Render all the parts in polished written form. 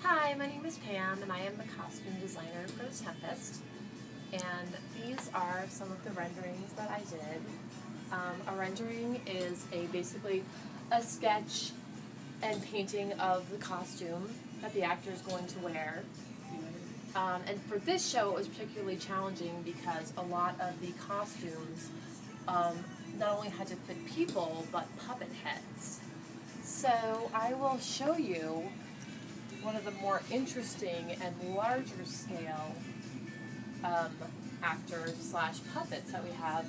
Hi, my name is Pam and I am the costume designer for the Tempest. And these are some of the renderings that I did. A rendering is basically a sketch and painting of the costume that the actor is going to wear. And for this show it was particularly challenging because a lot of the costumes not only had to fit people but puppet heads. So I will show you one of the more interesting and larger scale actors slash puppets that we have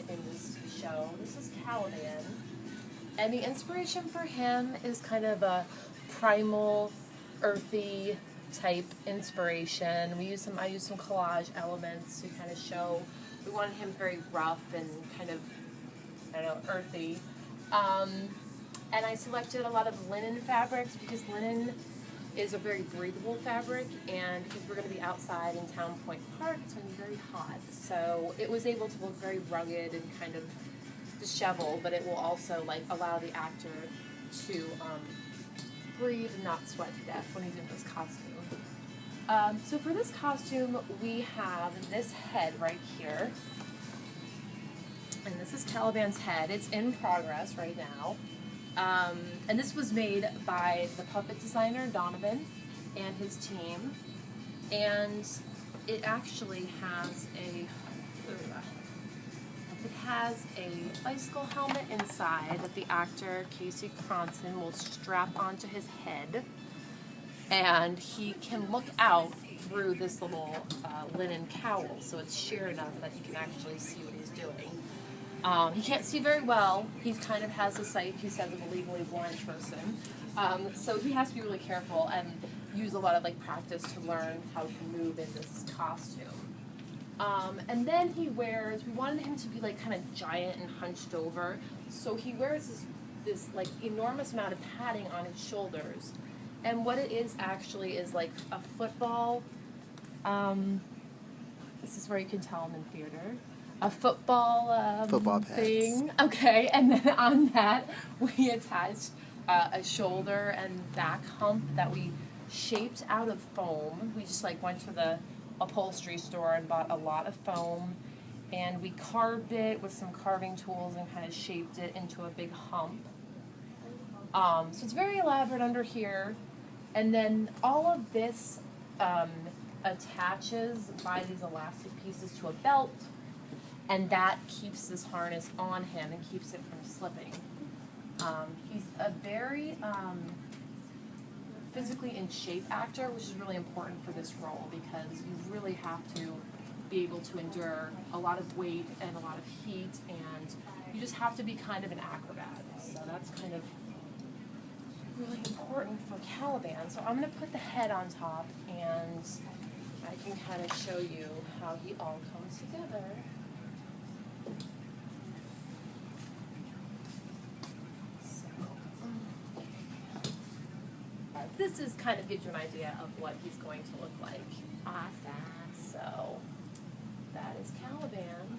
in this show. This is Caliban, and the inspiration for him is kind of a primal, earthy type inspiration. I used some collage elements to kind of show. We wanted him very rough and kind of, I don't know, earthy. And I selected a lot of linen fabrics because linen is a very breathable fabric, and because we're going to be outside in Town Point Park, it's going to be very hot. So it was able to look very rugged and kind of disheveled, but it will also allow the actor to breathe and not sweat to death when he's in this costume. So for this costume, we have this head right here, and this is Caliban's head. It's in progress right now. And this was made by the puppet designer, Donovan, and his team. And it actually has a bicycle helmet inside that the actor, Casey Cronson, will strap onto his head. And he can look out through this little linen cowl, so it's sheer enough that you can actually see what he's doing. He can't see very well. He kind of has the sight, he says, of a legally blind person. So he has to be really careful and use a lot of practice to learn how to move in this costume. And then he wears, we wanted him to be kind of giant and hunched over. So he wears this enormous amount of padding on his shoulders. And what it is actually is a football, this is where you can tell him in theater. A football thing. Okay, and then on that we attached a shoulder and back hump that we shaped out of foam. We just went to the upholstery store and bought a lot of foam, and we carved it with some carving tools and kind of shaped it into a big hump. So it's very elaborate under here, and then all of this attaches by these elastic pieces to a belt. And that keeps this harness on him and keeps it from slipping. He's a very physically in shape actor, which is really important for this role because you really have to be able to endure a lot of weight and a lot of heat, and you just have to be kind of an acrobat. So that's kind of really important for Caliban. So I'm going to put the head on top, and I can kind of show you how he all comes together. This is kind of gives you an idea of what he's going to look like. Awesome. So that is Caliban.